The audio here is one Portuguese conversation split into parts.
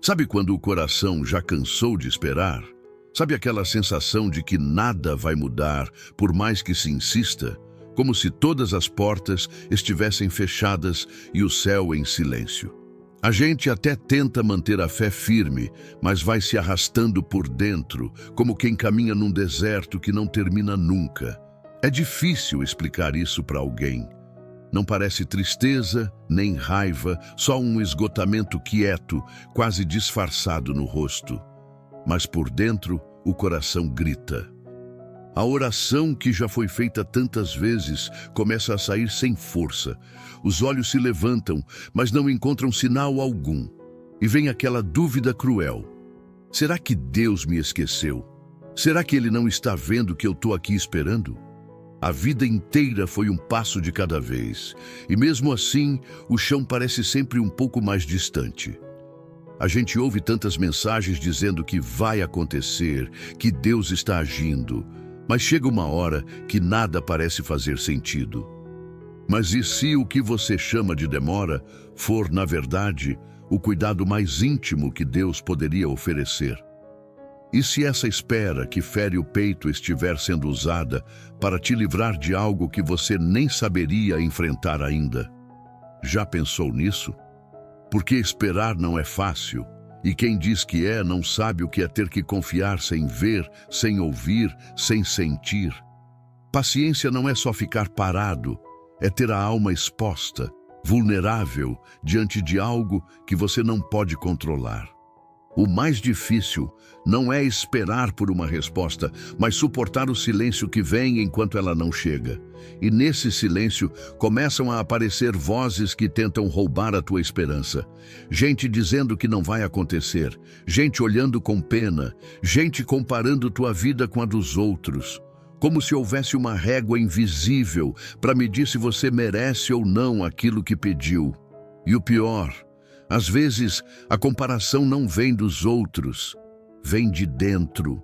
Sabe quando o coração já cansou de esperar? Sabe aquela sensação de que nada vai mudar, por mais que se insista? Como se todas as portas estivessem fechadas e o céu em silêncio. A gente até tenta manter a fé firme, mas vai se arrastando por dentro, como quem caminha num deserto que não termina nunca. É difícil explicar isso para alguém. Não parece tristeza, nem raiva, só um esgotamento quieto, quase disfarçado no rosto. Mas por dentro, o coração grita. A oração que já foi feita tantas vezes começa a sair sem força. Os olhos se levantam, mas não encontram sinal algum. E vem aquela dúvida cruel. Será que Deus me esqueceu? Será que Ele não está vendo que eu estou aqui esperando? A vida inteira foi um passo de cada vez, e mesmo assim, o chão parece sempre um pouco mais distante. A gente ouve tantas mensagens dizendo que vai acontecer, que Deus está agindo, mas chega uma hora que nada parece fazer sentido. Mas e se o que você chama de demora for, na verdade, o cuidado mais íntimo que Deus poderia oferecer? E se essa espera que fere o peito estiver sendo usada para te livrar de algo que você nem saberia enfrentar ainda? Já pensou nisso? Porque esperar não é fácil, e quem diz que é não sabe o que é ter que confiar sem ver, sem ouvir, sem sentir. Paciência não é só ficar parado, é ter a alma exposta, vulnerável, diante de algo que você não pode controlar. O mais difícil não é esperar por uma resposta, mas suportar o silêncio que vem enquanto ela não chega. E nesse silêncio começam a aparecer vozes que tentam roubar a tua esperança. Gente dizendo que não vai acontecer, gente olhando com pena, gente comparando tua vida com a dos outros. Como se houvesse uma régua invisível para medir se você merece ou não aquilo que pediu. E o pior, às vezes, a comparação não vem dos outros, vem de dentro.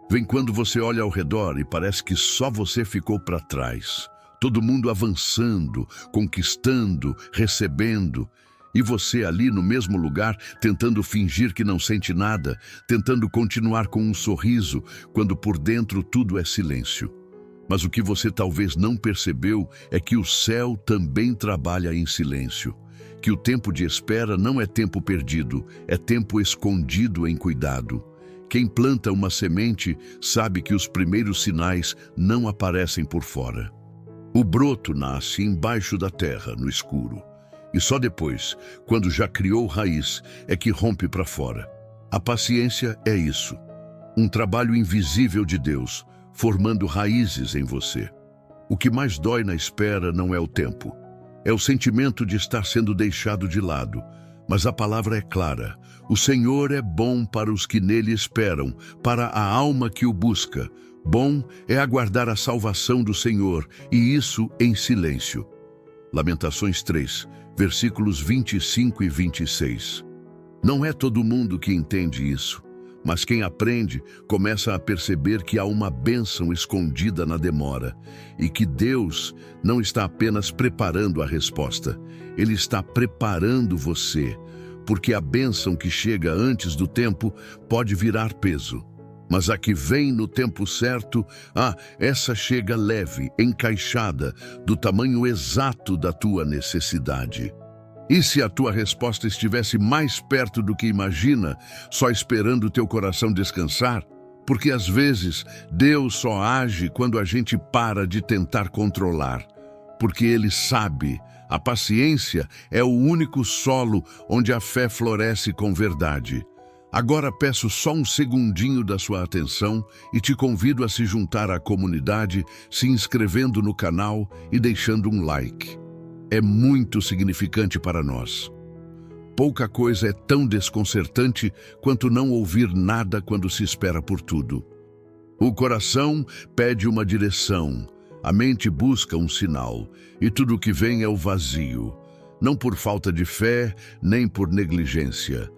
Vem quando você olha ao redor e parece que só você ficou para trás. Todo mundo avançando, conquistando, recebendo. E você ali no mesmo lugar, tentando fingir que não sente nada, tentando continuar com um sorriso, quando por dentro tudo é silêncio. Mas o que você talvez não percebeu é que o céu também trabalha em silêncio. Que o tempo de espera não é tempo perdido, é tempo escondido em cuidado. Quem planta uma semente sabe que os primeiros sinais não aparecem por fora. O broto nasce embaixo da terra, no escuro. E só depois, quando já criou raiz, é que rompe para fora. A paciência é isso. Um trabalho invisível de Deus, formando raízes em você. O que mais dói na espera não é o tempo. É o sentimento de estar sendo deixado de lado. Mas a palavra é clara. O Senhor é bom para os que nele esperam, para a alma que o busca. Bom é aguardar a salvação do Senhor, e isso em silêncio. Lamentações 3, versículos 25 e 26. Não é todo mundo que entende isso, mas quem aprende começa a perceber que há uma bênção escondida na demora e que Deus não está apenas preparando a resposta, Ele está preparando você, porque a bênção que chega antes do tempo pode virar peso. Mas a que vem no tempo certo, essa chega leve, encaixada, do tamanho exato da tua necessidade. E se a tua resposta estivesse mais perto do que imagina, só esperando o teu coração descansar? Porque às vezes Deus só age quando a gente para de tentar controlar. Porque Ele sabe, a paciência é o único solo onde a fé floresce com verdade. Agora peço só um segundinho da sua atenção e te convido a se juntar à comunidade, se inscrevendo no canal e deixando um like. É muito significante para nós. Pouca coisa é tão desconcertante quanto não ouvir nada quando se espera por tudo. O coração pede uma direção, a mente busca um sinal, e tudo o que vem é o vazio, não por falta de fé, nem por negligência,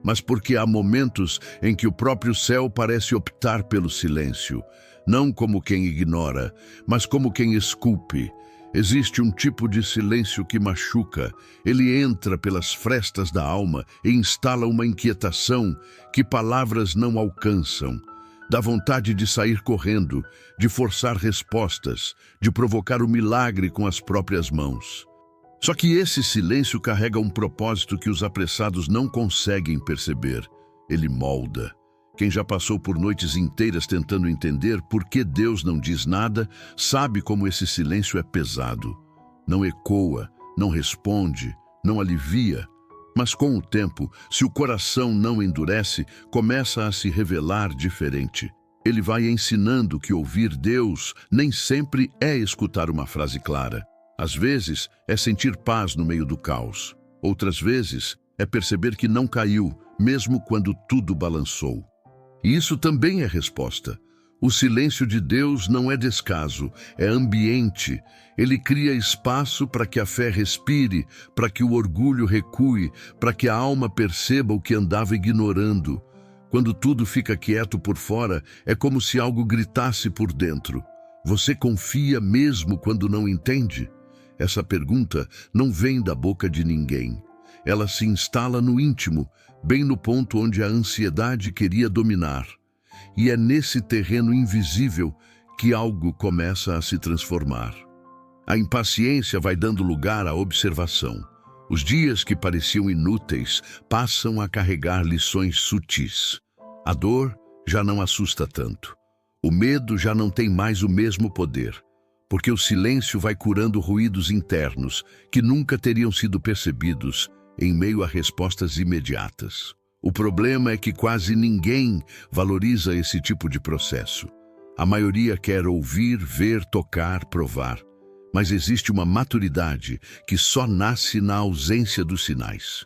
mas porque há momentos em que o próprio céu parece optar pelo silêncio, não como quem ignora, mas como quem esculpe. Existe um tipo de silêncio que machuca. Ele entra pelas frestas da alma e instala uma inquietação que palavras não alcançam. Dá vontade de sair correndo, de forçar respostas, de provocar o milagre com as próprias mãos. Só que esse silêncio carrega um propósito que os apressados não conseguem perceber. Ele molda. Quem já passou por noites inteiras tentando entender por que Deus não diz nada, sabe como esse silêncio é pesado. Não ecoa, não responde, não alivia. Mas com o tempo, se o coração não endurece, começa a se revelar diferente. Ele vai ensinando que ouvir Deus nem sempre é escutar uma frase clara. Às vezes, é sentir paz no meio do caos. Outras vezes, é perceber que não caiu, mesmo quando tudo balançou. E isso também é resposta. O silêncio de Deus não é descaso, é ambiente. Ele cria espaço para que a fé respire, para que o orgulho recue, para que a alma perceba o que andava ignorando. Quando tudo fica quieto por fora, é como se algo gritasse por dentro. Você confia mesmo quando não entende? Essa pergunta não vem da boca de ninguém. Ela se instala no íntimo, bem no ponto onde a ansiedade queria dominar. E é nesse terreno invisível que algo começa a se transformar. A impaciência vai dando lugar à observação. Os dias que pareciam inúteis passam a carregar lições sutis. A dor já não assusta tanto. O medo já não tem mais o mesmo poder, porque o silêncio vai curando ruídos internos que nunca teriam sido percebidos em meio a respostas imediatas. O problema é que quase ninguém valoriza esse tipo de processo. A maioria quer ouvir, ver, tocar, provar. Mas existe uma maturidade que só nasce na ausência dos sinais.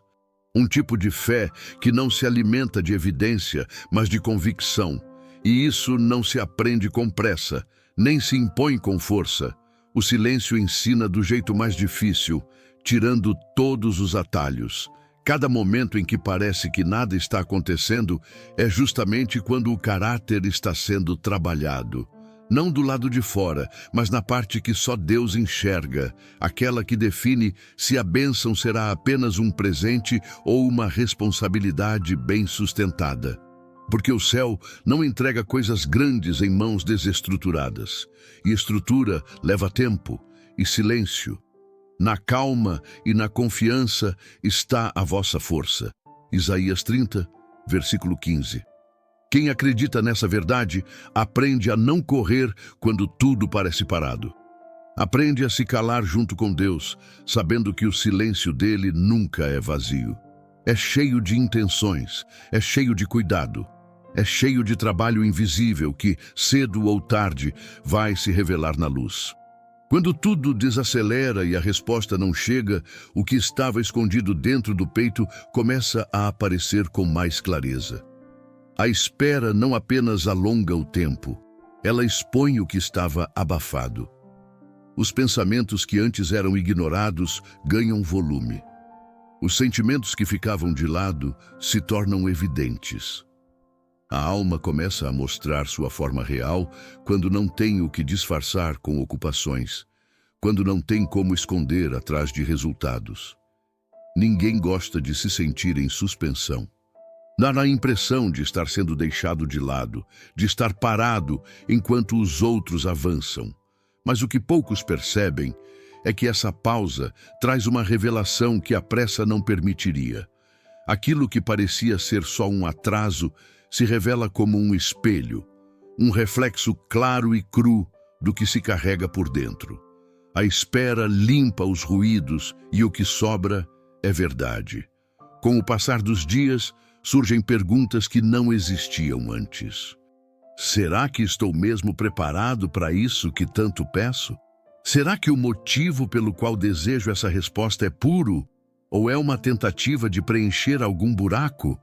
Um tipo de fé que não se alimenta de evidência, mas de convicção. E isso não se aprende com pressa, nem se impõe com força. O silêncio ensina do jeito mais difícil, tirando todos os atalhos. Cada momento em que parece que nada está acontecendo é justamente quando o caráter está sendo trabalhado. Não do lado de fora, mas na parte que só Deus enxerga, aquela que define se a bênção será apenas um presente ou uma responsabilidade bem sustentada. Porque o céu não entrega coisas grandes em mãos desestruturadas. E estrutura leva tempo e silêncio. Na calma e na confiança está a vossa força. Isaías 30, versículo 15. Quem acredita nessa verdade aprende a não correr quando tudo parece parado. Aprende a se calar junto com Deus, sabendo que o silêncio dele nunca é vazio. É cheio de intenções, é cheio de cuidado, é cheio de trabalho invisível que, cedo ou tarde, vai se revelar na luz. Quando tudo desacelera e a resposta não chega, o que estava escondido dentro do peito começa a aparecer com mais clareza. A espera não apenas alonga o tempo, ela expõe o que estava abafado. Os pensamentos que antes eram ignorados ganham volume. Os sentimentos que ficavam de lado se tornam evidentes. A alma começa a mostrar sua forma real quando não tem o que disfarçar com ocupações, quando não tem como esconder atrás de resultados. Ninguém gosta de se sentir em suspensão. Dá a impressão de estar sendo deixado de lado, de estar parado enquanto os outros avançam. Mas o que poucos percebem é que essa pausa traz uma revelação que a pressa não permitiria. Aquilo que parecia ser só um atraso se revela como um espelho, um reflexo claro e cru do que se carrega por dentro. A espera limpa os ruídos e o que sobra é verdade. Com o passar dos dias, surgem perguntas que não existiam antes. Será que estou mesmo preparado para isso que tanto peço? Será que o motivo pelo qual desejo essa resposta é puro? Ou é uma tentativa de preencher algum buraco?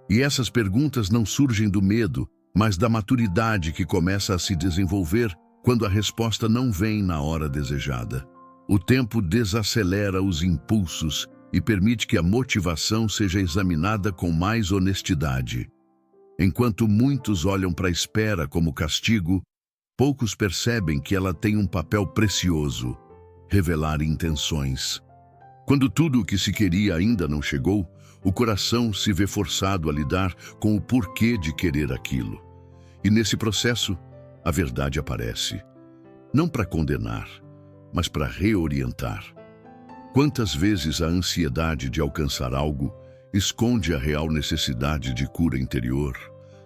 E essas perguntas não surgem do medo, mas da maturidade que começa a se desenvolver quando a resposta não vem na hora desejada. O tempo desacelera os impulsos e permite que a motivação seja examinada com mais honestidade. Enquanto muitos olham para a espera como castigo, poucos percebem que ela tem um papel precioso. revelar intenções. Quando tudo o que se queria ainda não chegou, o coração se vê forçado a lidar com o porquê de querer aquilo. E nesse processo, a verdade aparece. Não para condenar, mas para reorientar. Quantas vezes a ansiedade de alcançar algo esconde a real necessidade de cura interior?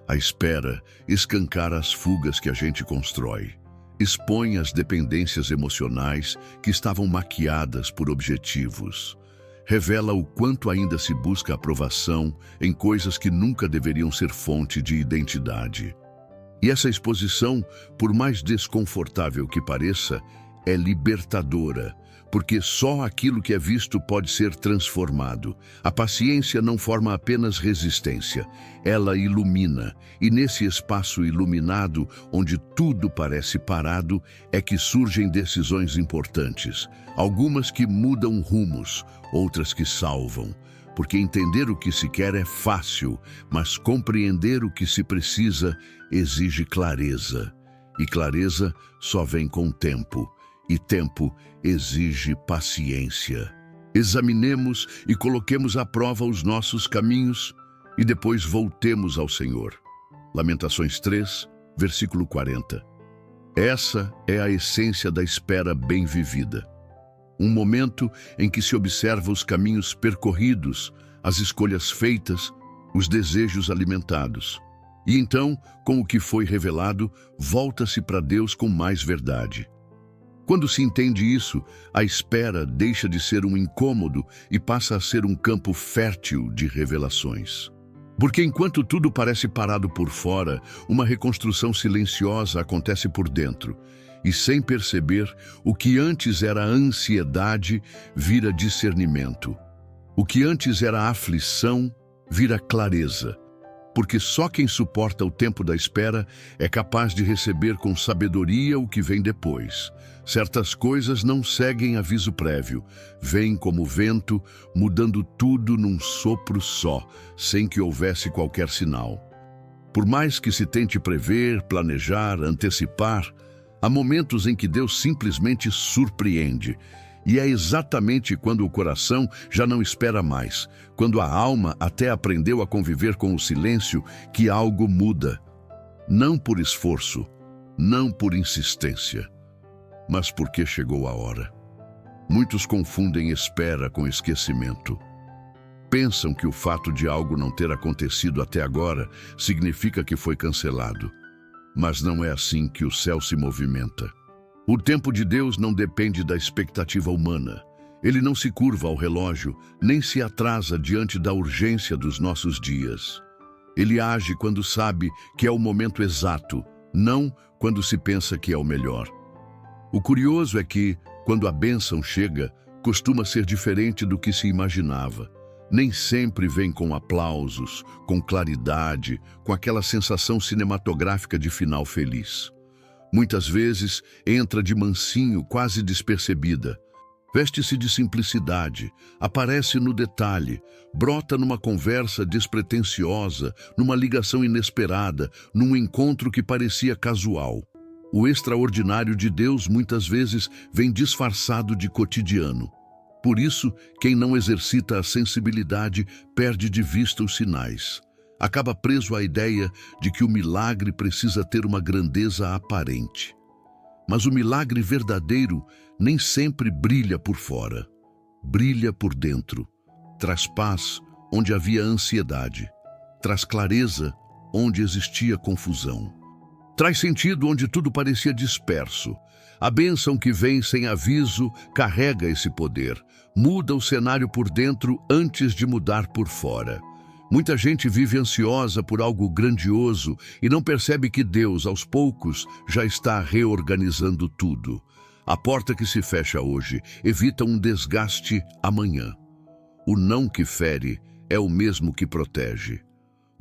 A espera escancara as fugas que a gente constrói. Expõe as dependências emocionais que estavam maquiadas por objetivos. Revela o quanto ainda se busca aprovação em coisas que nunca deveriam ser fonte de identidade. E essa exposição, por mais desconfortável que pareça, é libertadora, porque só aquilo que é visto pode ser transformado. A paciência não forma apenas resistência, ela ilumina, e nesse espaço iluminado, onde tudo parece parado, é que surgem decisões importantes, algumas que mudam rumos, outras que salvam. Porque entender o que se quer é fácil, mas compreender o que se precisa exige clareza. E clareza só vem com tempo. E tempo exige paciência. Examinemos e coloquemos à prova os nossos caminhos e depois voltemos ao Senhor. Lamentações 3, versículo 40. Essa é a essência da espera bem vivida. Um momento em que se observa os caminhos percorridos, as escolhas feitas, os desejos alimentados. E então, com o que foi revelado, volta-se para Deus com mais verdade. Quando se entende isso, a espera deixa de ser um incômodo e passa a ser um campo fértil de revelações. Porque enquanto tudo parece parado por fora, uma reconstrução silenciosa acontece por dentro. E sem perceber, o que antes era ansiedade vira discernimento. O que antes era aflição vira clareza. Porque só quem suporta o tempo da espera é capaz de receber com sabedoria o que vem depois. Certas coisas não seguem aviso prévio, vêm como vento, mudando tudo num sopro só, sem que houvesse qualquer sinal. Por mais que se tente prever, planejar, antecipar, há momentos em que Deus simplesmente surpreende. E é exatamente quando o coração já não espera mais, quando a alma até aprendeu a conviver com o silêncio, que algo muda. Não por esforço, não por insistência, mas porque chegou a hora. Muitos confundem espera com esquecimento. Pensam que o fato de algo não ter acontecido até agora significa que foi cancelado. Mas não é assim que o céu se movimenta. O tempo de Deus não depende da expectativa humana. Ele não se curva ao relógio, nem se atrasa diante da urgência dos nossos dias. Ele age quando sabe que é o momento exato, não quando se pensa que é o melhor. O curioso é que, quando a bênção chega, costuma ser diferente do que se imaginava. Nem sempre vem com aplausos, com claridade, com aquela sensação cinematográfica de final feliz. Muitas vezes entra de mansinho, quase despercebida. Veste-se de simplicidade, aparece no detalhe, brota numa conversa despretensiosa, numa ligação inesperada, num encontro que parecia casual. O extraordinário de Deus muitas vezes vem disfarçado de cotidiano. Por isso, quem não exercita a sensibilidade perde de vista os sinais. Acaba preso à ideia de que o milagre precisa ter uma grandeza aparente. Mas o milagre verdadeiro nem sempre brilha por fora. Brilha por dentro. Traz paz onde havia ansiedade. Traz clareza onde existia confusão. Traz sentido onde tudo parecia disperso. A bênção que vem sem aviso carrega esse poder. Muda o cenário por dentro antes de mudar por fora. Muita gente vive ansiosa por algo grandioso e não percebe que Deus, aos poucos, já está reorganizando tudo. A porta que se fecha hoje evita um desgaste amanhã. O não que fere é o mesmo que protege.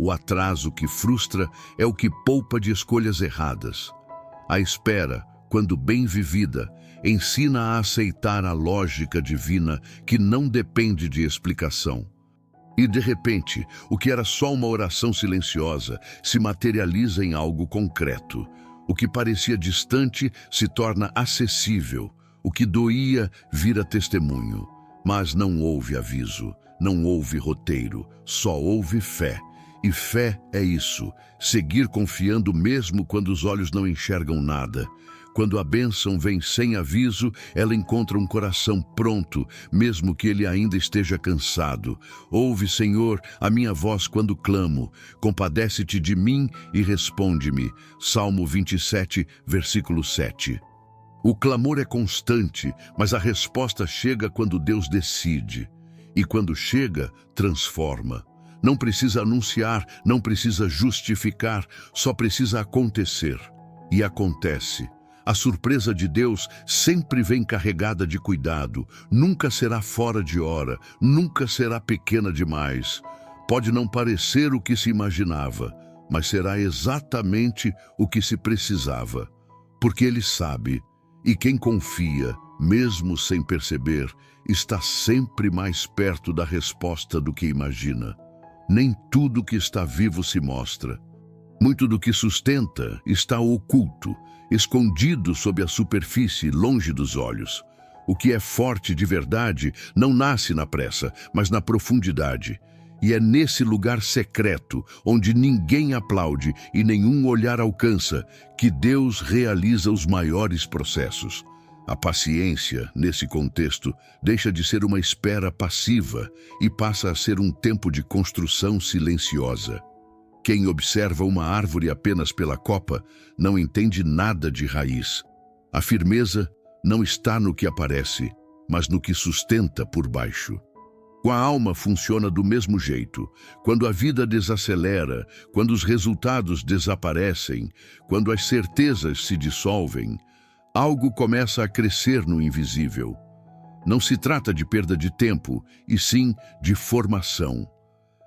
O atraso que frustra é o que poupa de escolhas erradas. A espera, quando bem vivida, ensina a aceitar a lógica divina que não depende de explicação. E, de repente, o que era só uma oração silenciosa se materializa em algo concreto. O que parecia distante se torna acessível. O que doía vira testemunho, mas não houve aviso, não houve roteiro, só houve fé. E fé é isso, seguir confiando mesmo quando os olhos não enxergam nada. Quando a bênção vem sem aviso, ela encontra um coração pronto, mesmo que ele ainda esteja cansado. Ouve, Senhor, a minha voz quando clamo. Compadece-te de mim e responde-me. Salmo 27, versículo 7. O clamor é constante, mas a resposta chega quando Deus decide. E quando chega, transforma. Não precisa anunciar, não precisa justificar, só precisa acontecer. E acontece. A surpresa de Deus sempre vem carregada de cuidado, nunca será fora de hora, nunca será pequena demais. Pode não parecer o que se imaginava, mas será exatamente o que se precisava. Porque Ele sabe, e quem confia, mesmo sem perceber, está sempre mais perto da resposta do que imagina. Nem tudo que está vivo se mostra. Muito do que sustenta está oculto, escondido sob a superfície, longe dos olhos. O que é forte de verdade não nasce na pressa, mas na profundidade. E é nesse lugar secreto, onde ninguém aplaude e nenhum olhar alcança, que Deus realiza os maiores processos. A paciência, nesse contexto, deixa de ser uma espera passiva e passa a ser um tempo de construção silenciosa. Quem observa uma árvore apenas pela copa não entende nada de raiz. A firmeza não está no que aparece, mas no que sustenta por baixo. Com a alma funciona do mesmo jeito. Quando a vida desacelera, quando os resultados desaparecem, quando as certezas se dissolvem, algo começa a crescer no invisível. Não se trata de perda de tempo, e sim de formação.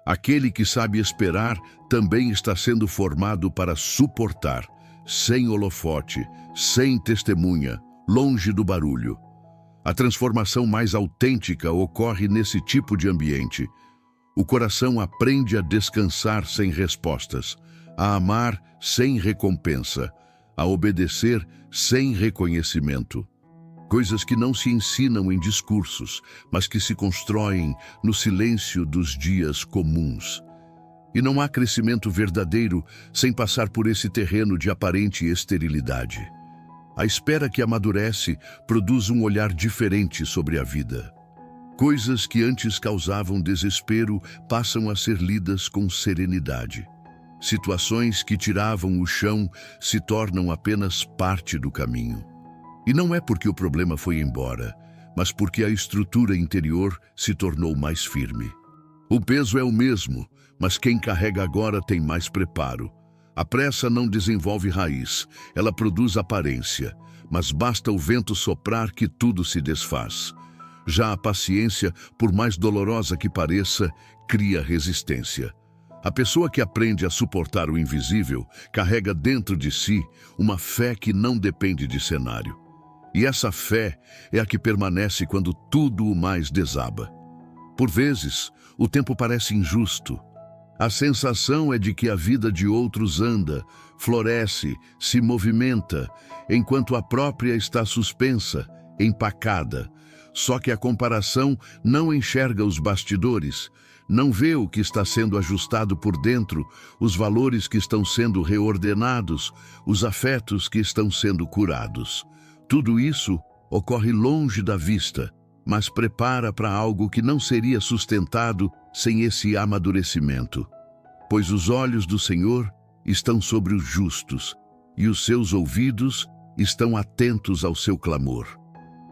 Aquele que sabe esperar também está sendo formado para suportar, sem holofote, sem testemunha, longe do barulho. A transformação mais autêntica ocorre nesse tipo de ambiente. O coração aprende a descansar sem respostas, a amar sem recompensa, a obedecer sem reconhecimento. Coisas que não se ensinam em discursos, mas que se constroem no silêncio dos dias comuns. E não há crescimento verdadeiro sem passar por esse terreno de aparente esterilidade. A espera que amadurece produz um olhar diferente sobre a vida. Coisas que antes causavam desespero passam a ser lidas com serenidade. Situações que tiravam o chão se tornam apenas parte do caminho. E não é porque o problema foi embora, mas porque a estrutura interior se tornou mais firme. O peso é o mesmo, mas quem carrega agora tem mais preparo. A pressa não desenvolve raiz, ela produz aparência, mas basta o vento soprar que tudo se desfaz. Já a paciência, por mais dolorosa que pareça, cria resistência. A pessoa que aprende a suportar o invisível carrega dentro de si uma fé que não depende de cenário. E essa fé é a que permanece quando tudo o mais desaba. Por vezes, o tempo parece injusto. A sensação é de que a vida de outros anda, floresce, se movimenta, enquanto a própria está suspensa, empacada. Só que a comparação não enxerga os bastidores, não vê o que está sendo ajustado por dentro, os valores que estão sendo reordenados, os afetos que estão sendo curados. Tudo isso ocorre longe da vista, mas prepara para algo que não seria sustentado sem esse amadurecimento. Pois os olhos do Senhor estão sobre os justos, e os seus ouvidos estão atentos ao seu clamor.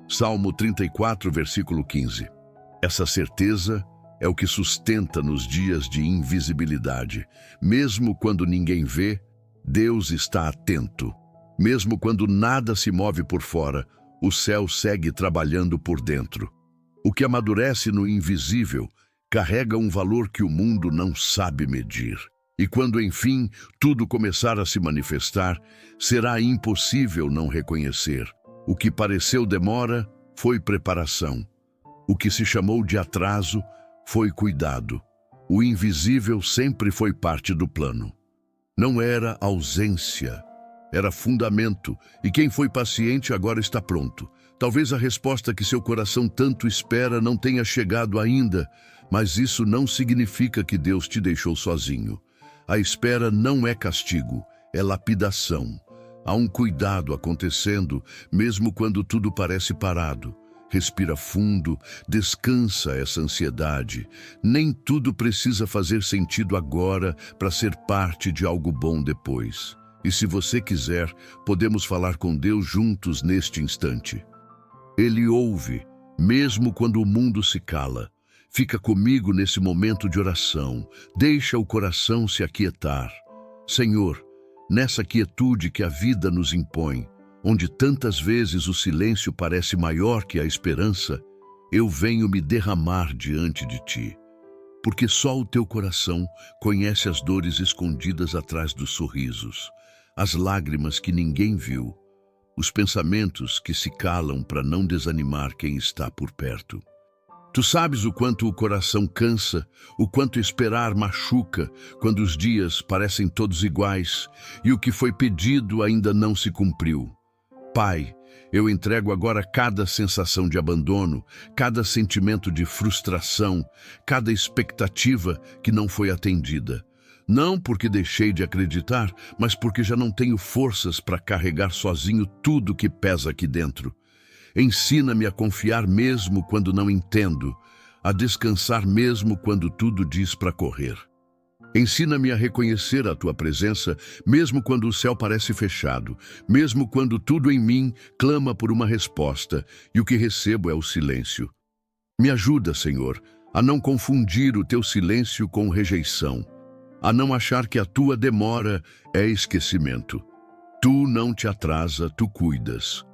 Salmo 34, versículo 15. Essa certeza é o que sustenta nos dias de invisibilidade. Mesmo quando ninguém vê, Deus está atento. Mesmo quando nada se move por fora, o céu segue trabalhando por dentro. O que amadurece no invisível carrega um valor que o mundo não sabe medir. E quando, enfim, tudo começar a se manifestar, será impossível não reconhecer. O que pareceu demora foi preparação. O que se chamou de atraso foi cuidado. O invisível sempre foi parte do plano. Não era ausência, era fundamento, e quem foi paciente agora está pronto. Talvez a resposta que seu coração tanto espera não tenha chegado ainda, mas isso não significa que Deus te deixou sozinho. A espera não é castigo, é lapidação. Há um cuidado acontecendo, mesmo quando tudo parece parado. Respira fundo, descansa essa ansiedade. Nem tudo precisa fazer sentido agora para ser parte de algo bom depois. E se você quiser, podemos falar com Deus juntos neste instante. Ele ouve, mesmo quando o mundo se cala. Fica comigo nesse momento de oração. Deixa o coração se aquietar. Senhor, nessa quietude que a vida nos impõe, onde tantas vezes o silêncio parece maior que a esperança, eu venho me derramar diante de ti. Porque só o teu coração conhece as dores escondidas atrás dos sorrisos, as lágrimas que ninguém viu, os pensamentos que se calam para não desanimar quem está por perto. Tu sabes o quanto o coração cansa, o quanto esperar machuca quando os dias parecem todos iguais e o que foi pedido ainda não se cumpriu. Pai, eu entrego agora cada sensação de abandono, cada sentimento de frustração, cada expectativa que não foi atendida. Não porque deixei de acreditar, mas porque já não tenho forças para carregar sozinho tudo que pesa aqui dentro. Ensina-me a confiar mesmo quando não entendo, a descansar mesmo quando tudo diz para correr. Ensina-me a reconhecer a tua presença, mesmo quando o céu parece fechado, mesmo quando tudo em mim clama por uma resposta e o que recebo é o silêncio. Me ajuda, Senhor, a não confundir o teu silêncio com rejeição, a não achar que a tua demora é esquecimento. Tu não te atrasa, tu cuidas.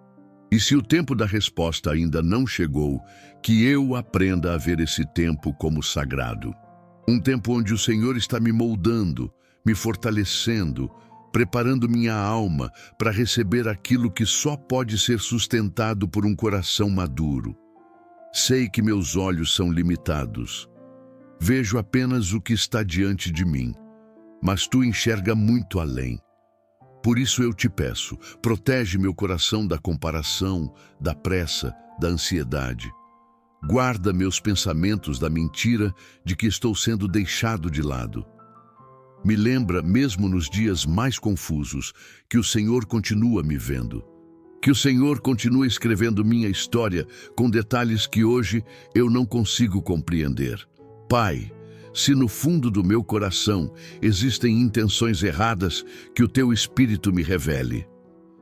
E se o tempo da resposta ainda não chegou, que eu aprenda a ver esse tempo como sagrado. Um tempo onde o Senhor está me moldando, me fortalecendo, preparando minha alma para receber aquilo que só pode ser sustentado por um coração maduro. Sei que meus olhos são limitados. Vejo apenas o que está diante de mim, mas tu enxerga muito além. Por isso eu te peço, protege meu coração da comparação, da pressa, da ansiedade. Guarda meus pensamentos da mentira de que estou sendo deixado de lado. Me lembra, mesmo nos dias mais confusos, que o Senhor continua me vendo. Que o Senhor continua escrevendo minha história com detalhes que hoje eu não consigo compreender. Pai, se no fundo do meu coração existem intenções erradas, que o teu Espírito me revele.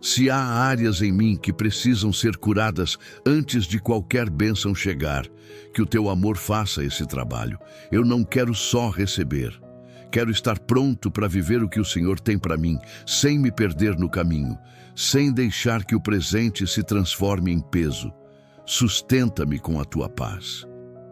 Se há áreas em mim que precisam ser curadas antes de qualquer bênção chegar, que o teu amor faça esse trabalho. Eu não quero só receber. Quero estar pronto para viver o que o Senhor tem para mim, sem me perder no caminho, sem deixar que o presente se transforme em peso. Sustenta-me com a tua paz.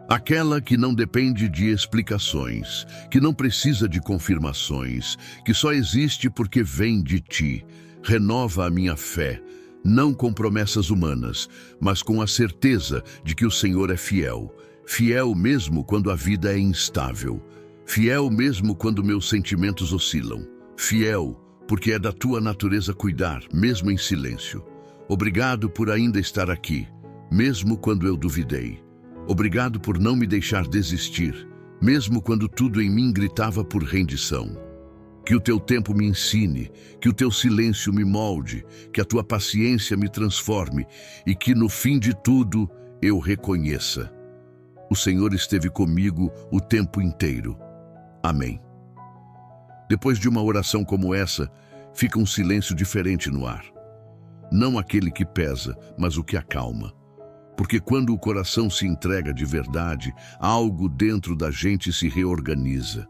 Aquela que não depende de explicações, que não precisa de confirmações, que só existe porque vem de ti. Renova a minha fé, não com promessas humanas, mas com a certeza de que o Senhor é fiel. Fiel mesmo quando a vida é instável. Fiel mesmo quando meus sentimentos oscilam. Fiel porque é da tua natureza cuidar, mesmo em silêncio. Obrigado por ainda estar aqui, mesmo quando eu duvidei. Obrigado por não me deixar desistir, mesmo quando tudo em mim gritava por rendição. Que o teu tempo me ensine, que o teu silêncio me molde, que a tua paciência me transforme e que no fim de tudo eu reconheça: o Senhor esteve comigo o tempo inteiro. Amém. Depois de uma oração como essa, fica um silêncio diferente no ar. Não aquele que pesa, mas o que acalma. Porque quando o coração se entrega de verdade, algo dentro da gente se reorganiza.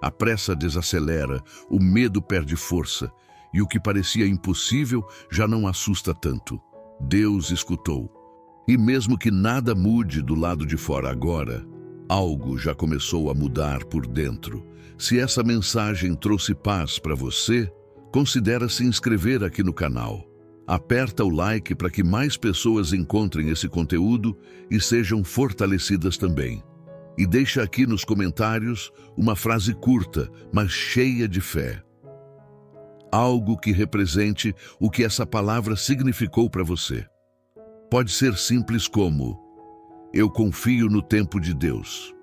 A pressa desacelera, o medo perde força, e o que parecia impossível já não assusta tanto. Deus escutou. E mesmo que nada mude do lado de fora agora, algo já começou a mudar por dentro. Se essa mensagem trouxe paz para você, considere se inscrever aqui no canal. Aperta o like para que mais pessoas encontrem esse conteúdo e sejam fortalecidas também. E deixa aqui nos comentários uma frase curta, mas cheia de fé. algo que represente o que essa palavra significou para você. Pode ser simples como: eu confio no tempo de Deus.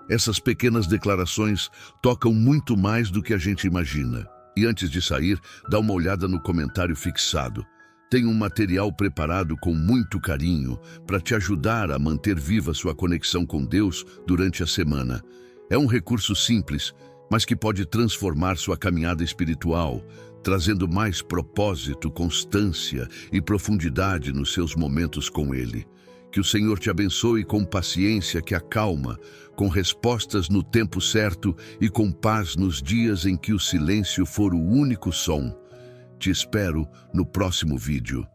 Essas pequenas declarações tocam muito mais do que a gente imagina. E antes de sair, dá uma olhada no comentário fixado. Tem um material preparado com muito carinho para te ajudar a manter viva sua conexão com Deus durante a semana. É um recurso simples, mas que pode transformar sua caminhada espiritual, trazendo mais propósito, constância e profundidade nos seus momentos com Ele. Que o Senhor te abençoe com paciência que acalma, com respostas no tempo certo e com paz nos dias em que o silêncio for o único som. Te espero no próximo vídeo.